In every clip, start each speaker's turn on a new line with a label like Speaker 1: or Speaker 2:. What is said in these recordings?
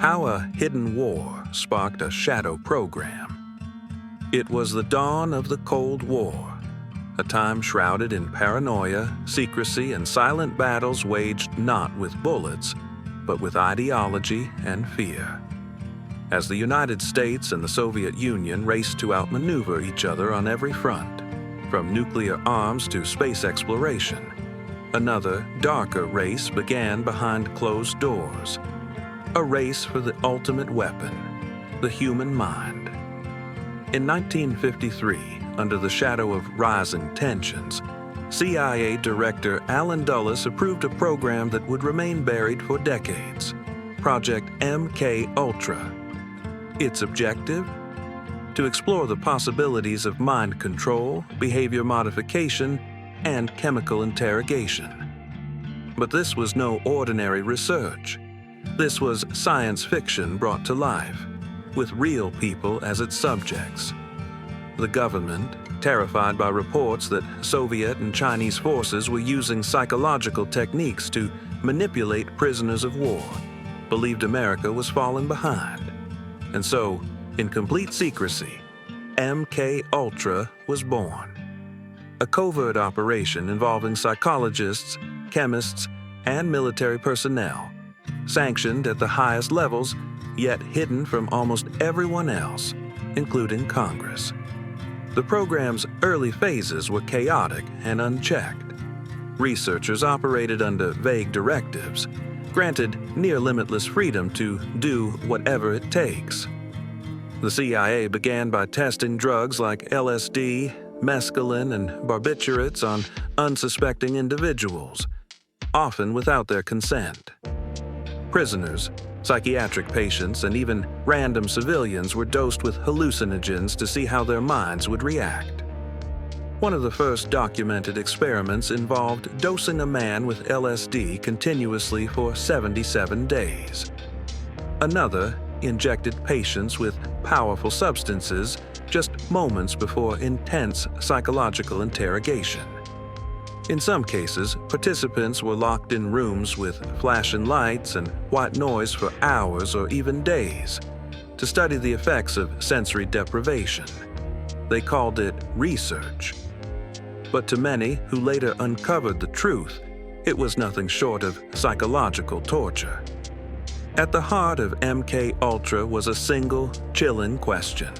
Speaker 1: How a hidden war sparked a shadow program. It was the dawn of the Cold War, a time shrouded in paranoia, secrecy, and silent battles waged not with bullets, but with ideology and fear. As the United States and the Soviet Union raced to outmaneuver each other on every front, from nuclear arms to space exploration, another, darker race began behind closed doors. A race for the ultimate weapon, the human mind. In 1953, under the shadow of rising tensions, CIA Director Allen Dulles approved a program that would remain buried for decades, Project MK-Ultra. Its objective? To explore the possibilities of mind control, behavior modification, and chemical interrogation. But this was no ordinary research. This was science fiction brought to life, with real people as its subjects. The government, terrified by reports that Soviet and Chinese forces were using psychological techniques to manipulate prisoners of war, believed America was falling behind. And so, in complete secrecy, MK-Ultra was born. A covert operation involving psychologists, chemists, and military personnel, sanctioned at the highest levels, yet hidden from almost everyone else, including Congress. The program's early phases were chaotic and unchecked. Researchers operated under vague directives, granted near-limitless freedom to do whatever it takes. The CIA began by testing drugs like LSD, mescaline, and barbiturates on unsuspecting individuals, often without their consent. Prisoners, psychiatric patients, and even random civilians were dosed with hallucinogens to see how their minds would react. One of the first documented experiments involved dosing a man with LSD continuously for 77 days. Another injected patients with powerful substances just moments before intense psychological interrogation. In some cases, participants were locked in rooms with flashing lights and white noise for hours or even days to study the effects of sensory deprivation. They called it research. But to many who later uncovered the truth, it was nothing short of psychological torture. At the heart of MK-Ultra was a single, chilling question.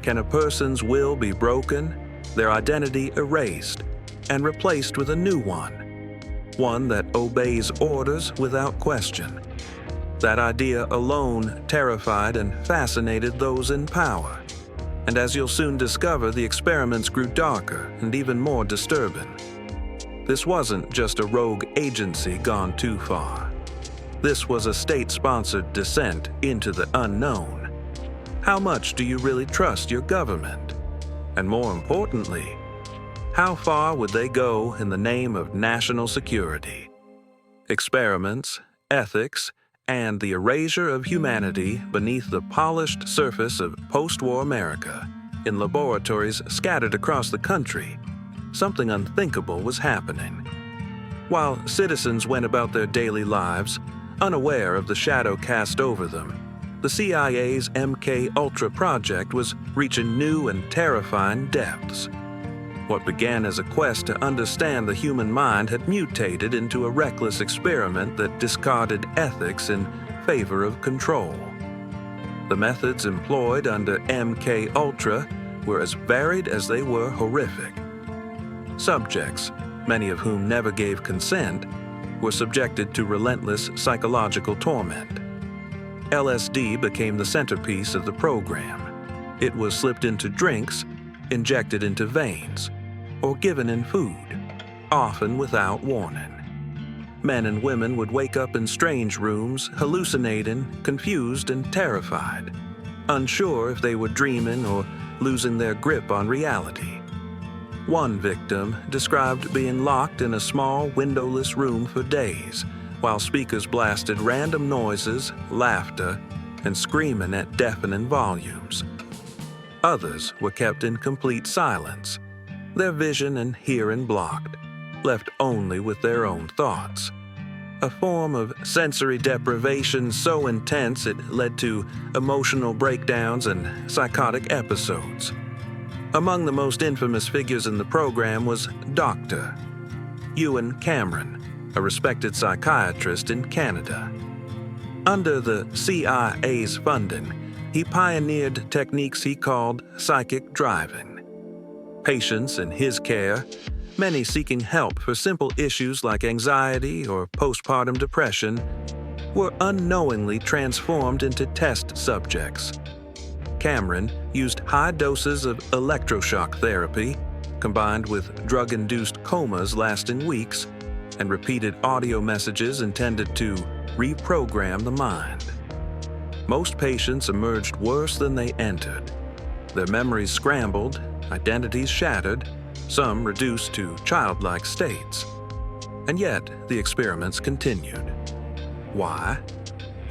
Speaker 1: Can a person's will be broken, their identity erased, and replaced with a new one that obeys orders without question? That idea alone terrified and fascinated those in power. And as you'll soon discover, the experiments grew darker and even more disturbing. This wasn't just a rogue agency gone too far. This was a state-sponsored descent into the unknown. How much do you really trust your government? And more importantly, how far would they go in the name of national security? Experiments, ethics, and the erasure of humanity beneath the polished surface of post-war America, in laboratories scattered across the country, something unthinkable was happening. While citizens went about their daily lives, unaware of the shadow cast over them, the CIA's MK-Ultra project was reaching new and terrifying depths. What began as a quest to understand the human mind had mutated into a reckless experiment that discarded ethics in favor of control. The methods employed under MK-Ultra were as varied as they were horrific. Subjects, many of whom never gave consent, were subjected to relentless psychological torment. LSD became the centerpiece of the program. It was slipped into drinks, injected into veins, or given in food, often without warning. Men and women would wake up in strange rooms, hallucinating, confused, and terrified, unsure if they were dreaming or losing their grip on reality. One victim described being locked in a small, windowless room for days, while speakers blasted random noises, laughter, and screaming at deafening volumes. Others were kept in complete silence, their vision and hearing blocked, left only with their own thoughts. a form of sensory deprivation so intense it led to emotional breakdowns and psychotic episodes. Among the most infamous figures in the program was Dr. Ewen Cameron, a respected psychiatrist in Canada. Under the CIA's funding, he pioneered techniques he called psychic driving. Patients in his care, many seeking help for simple issues like anxiety or postpartum depression, were unknowingly transformed into test subjects. Cameron used high doses of electroshock therapy, combined with drug-induced comas lasting weeks, and repeated audio messages intended to reprogram the mind. Most patients emerged worse than they entered. Their memories scrambled, identities shattered, some reduced to childlike states. And yet, the experiments continued. Why?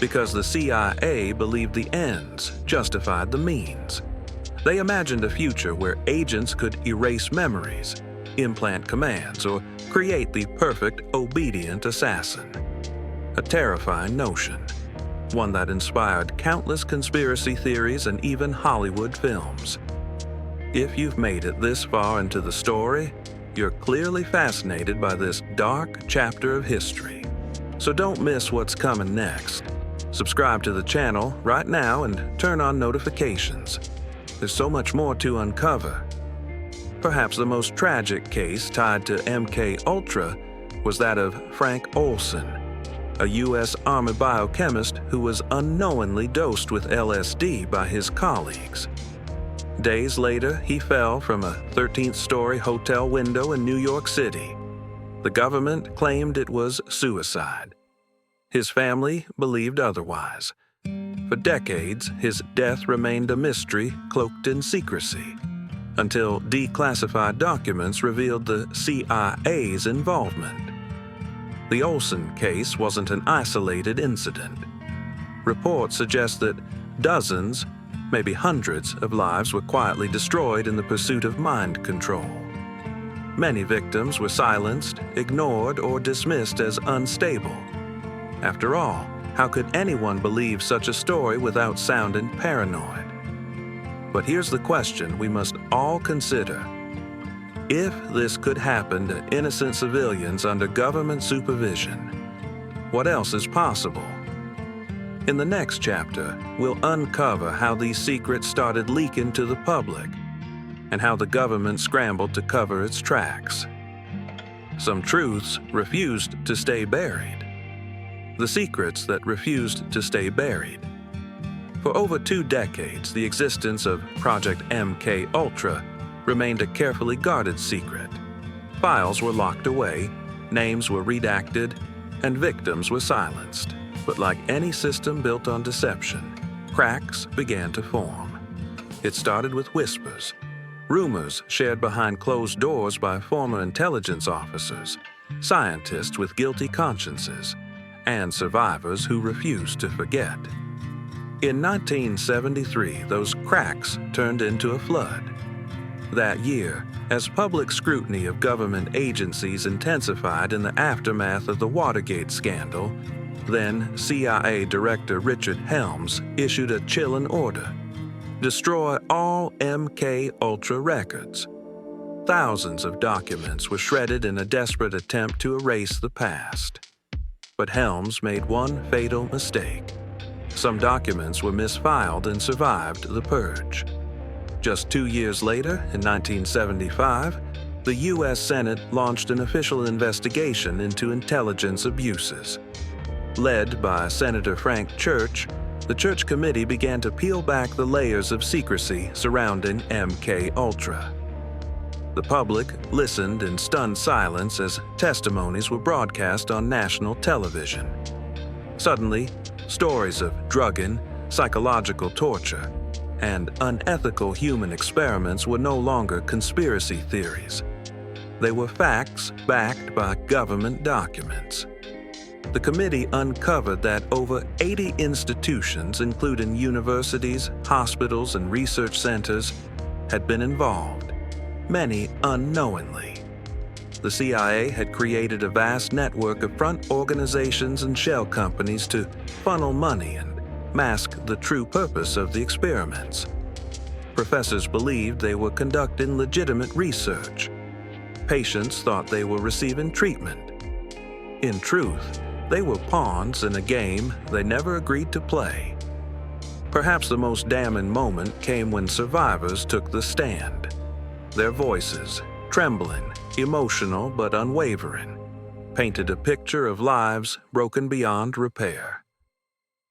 Speaker 1: Because the CIA believed the ends justified the means. They imagined a future where agents could erase memories, implant commands, or create the perfect obedient assassin. A terrifying notion, one that inspired countless conspiracy theories and even Hollywood films. If you've made it this far into the story, you're clearly fascinated by this dark chapter of history. So don't miss what's coming next. Subscribe to the channel right now and turn on notifications. There's so much more to uncover. Perhaps the most tragic case tied to MK Ultra was that of Frank Olson, a U.S. Army biochemist who was unknowingly dosed with LSD by his colleagues. Days later, he fell from a 13th-story hotel window in New York City. The government claimed it was suicide. His family believed otherwise. For decades, his death remained a mystery cloaked in secrecy, until declassified documents revealed the CIA's involvement. The Olson case wasn't an isolated incident. Reports suggest that dozens, maybe hundreds of lives were quietly destroyed in the pursuit of mind control. Many victims were silenced, ignored, or dismissed as unstable. After all, how could anyone believe such a story without sounding paranoid? But here's the question we must all consider. If this could happen to innocent civilians under government supervision, what else is possible? In the next chapter, we'll uncover how these secrets started leaking to the public and how the government scrambled to cover its tracks. Some truths refused to stay buried. The secrets that refused to stay buried. For over 2 decades, the existence of Project MK Ultra remained a carefully guarded secret. Files were locked away, names were redacted, and victims were silenced. But like any system built on deception, cracks began to form. It started with whispers, rumors shared behind closed doors by former intelligence officers, scientists with guilty consciences, and survivors who refused to forget. In 1973, those cracks turned into a flood. That year, as public scrutiny of government agencies intensified in the aftermath of the Watergate scandal, then CIA Director Richard Helms issued a chilling order: destroy all MK Ultra records. Thousands of documents were shredded in a desperate attempt to erase the past. But Helms made one fatal mistake. Some documents were misfiled and survived the purge. Just 2 years later, in 1975, the U.S. Senate launched an official investigation into intelligence abuses. Led by Senator Frank Church, the Church Committee began to peel back the layers of secrecy surrounding MK Ultra. The public listened in stunned silence as testimonies were broadcast on national television. Suddenly, stories of drugging, psychological torture, and unethical human experiments were no longer conspiracy theories. They were facts backed by government documents. The committee uncovered that over 80 institutions, including universities, hospitals, and research centers, had been involved, many unknowingly. the CIA had created a vast network of front organizations and shell companies to funnel money and mask the true purpose of the experiments. Professors believed they were conducting legitimate research. Patients thought they were receiving treatment. In truth, they were pawns in a game they never agreed to play. Perhaps the most damning moment came when survivors took the stand. Their voices, trembling, emotional but unwavering, painted a picture of lives broken beyond repair.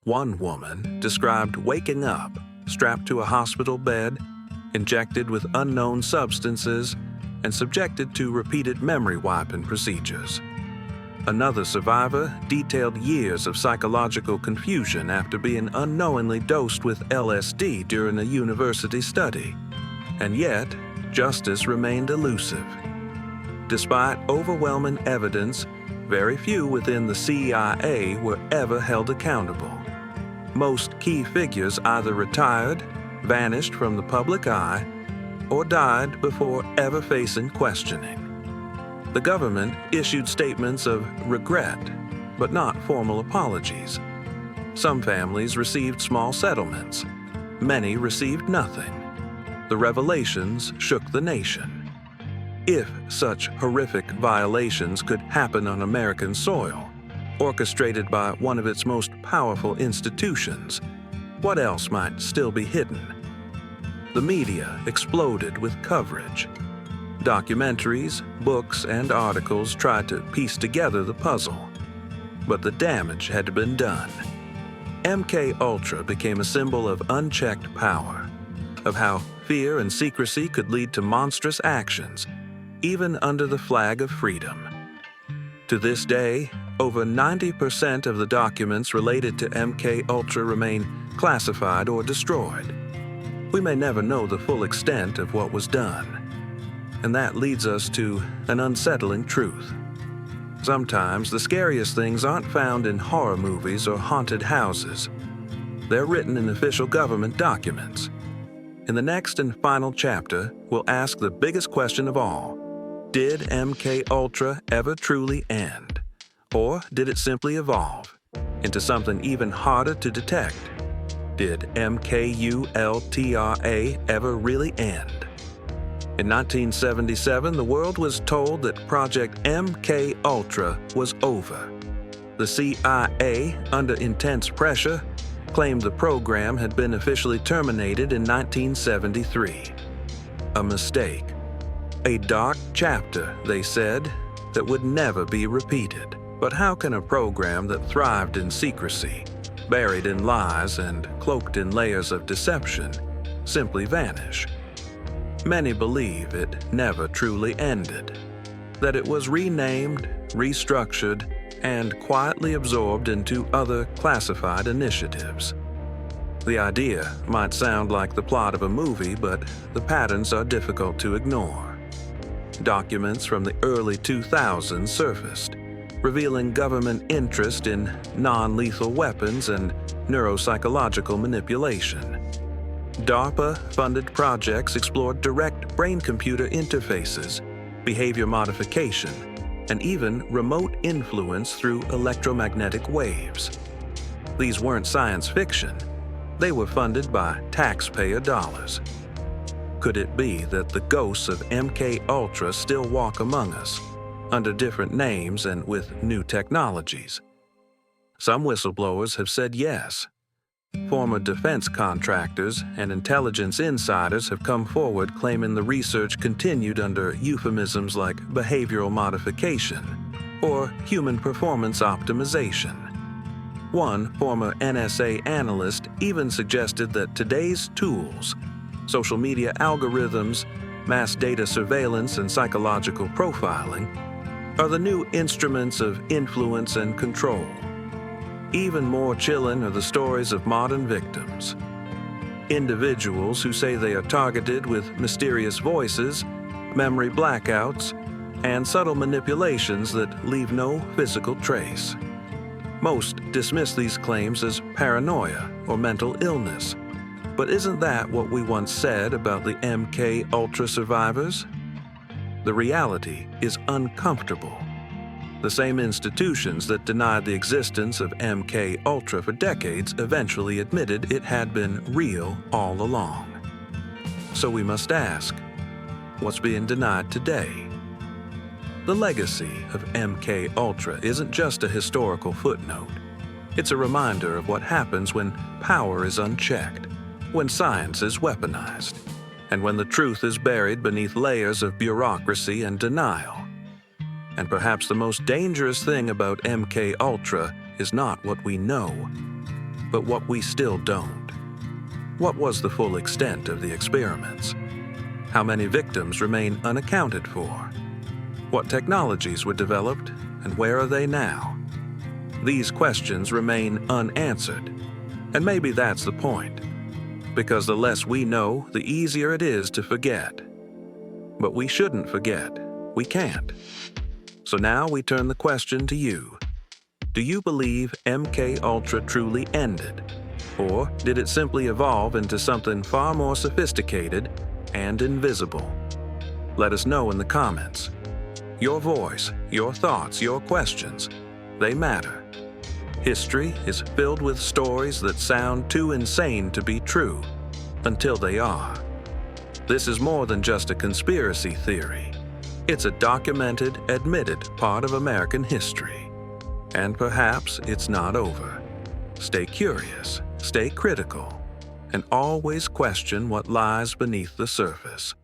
Speaker 1: One woman described waking up, strapped to a hospital bed, injected with unknown substances, and subjected to repeated memory wiping procedures. Another survivor detailed years of psychological confusion after being unknowingly dosed with LSD during a university study. And yet, justice remained elusive. Despite overwhelming evidence, very few within the CIA were ever held accountable. Most key figures either retired, vanished from the public eye, or died before ever facing questioning. The government issued statements of regret, but not formal apologies. Some families received small settlements. Many received nothing. The revelations shook the nation. If such horrific violations could happen on American soil, orchestrated by one of its most powerful institutions, what else might still be hidden? The media exploded with coverage. Documentaries, books, and articles tried to piece together the puzzle, but the damage had been done. MKUltra became a symbol of unchecked power, of how fear and secrecy could lead to monstrous actions, even under the flag of freedom. To this day, over 90% of the documents related to MKUltra remain classified or destroyed. We may never know the full extent of what was done. And that leads us to an unsettling truth. Sometimes the scariest things aren't found in horror movies or haunted houses. They're written in official government documents. In the next and final chapter, we'll ask the biggest question of all. Did MKUltra ever truly end? Or did it simply evolve into something even harder to detect? Did MKUltra ever really end? In 1977, the world was told that Project MKUltra was over. The CIA, under intense pressure, claimed the program had been officially terminated in 1973. A mistake. A dark chapter, they said, that would never be repeated. But how can a program that thrived in secrecy, buried in lies and cloaked in layers of deception, simply vanish? Many believe it never truly ended, that it was renamed, restructured, and quietly absorbed into other classified initiatives. The idea might sound like the plot of a movie, but the patterns are difficult to ignore. Documents from the early 2000s surfaced, revealing government interest in non-lethal weapons and neuropsychological manipulation. DARPA-funded projects explored direct brain-computer interfaces, behavior modification, and even remote influence through electromagnetic waves. These weren't science fiction. They were funded by taxpayer dollars. Could it be that the ghosts of MKUltra still walk among us, under different names and with new technologies? Some whistleblowers have said yes. Former defense contractors and intelligence insiders have come forward claiming the research continued under euphemisms like behavioral modification or human performance optimization. One former NSA analyst even suggested that today's tools, social media algorithms, mass data surveillance, and psychological profiling, are the new instruments of influence and control. Even more chilling are the stories of modern victims. Individuals who say they are targeted with mysterious voices, memory blackouts, and subtle manipulations that leave no physical trace. Most dismiss these claims as paranoia or mental illness. But isn't that what we once said about the MKUltra survivors? The reality is uncomfortable. The same institutions that denied the existence of MK Ultra for decades eventually admitted it had been real all along. So we must ask, what's being denied today? The legacy of MK Ultra isn't just a historical footnote. It's a reminder of what happens when power is unchecked, when science is weaponized, and when the truth is buried beneath layers of bureaucracy and denial. And perhaps the most dangerous thing about MK Ultra is not what we know, but what we still don't. What was the full extent of the experiments? How many victims remain unaccounted for? What technologies were developed, and where are they now? These questions remain unanswered, and maybe that's the point, because the less we know, the easier it is to forget. But we shouldn't forget. We can't. So now we turn the question to you. Do you believe MK Ultra truly ended? Or did it simply evolve into something far more sophisticated and invisible? Let us know in the comments. Your voice, your thoughts, your questions, they matter. History is filled with stories that sound too insane to be true, until they are. This is more than just a conspiracy theory. It's a documented, admitted part of American history. And perhaps it's not over. Stay curious, stay critical, and always question what lies beneath the surface.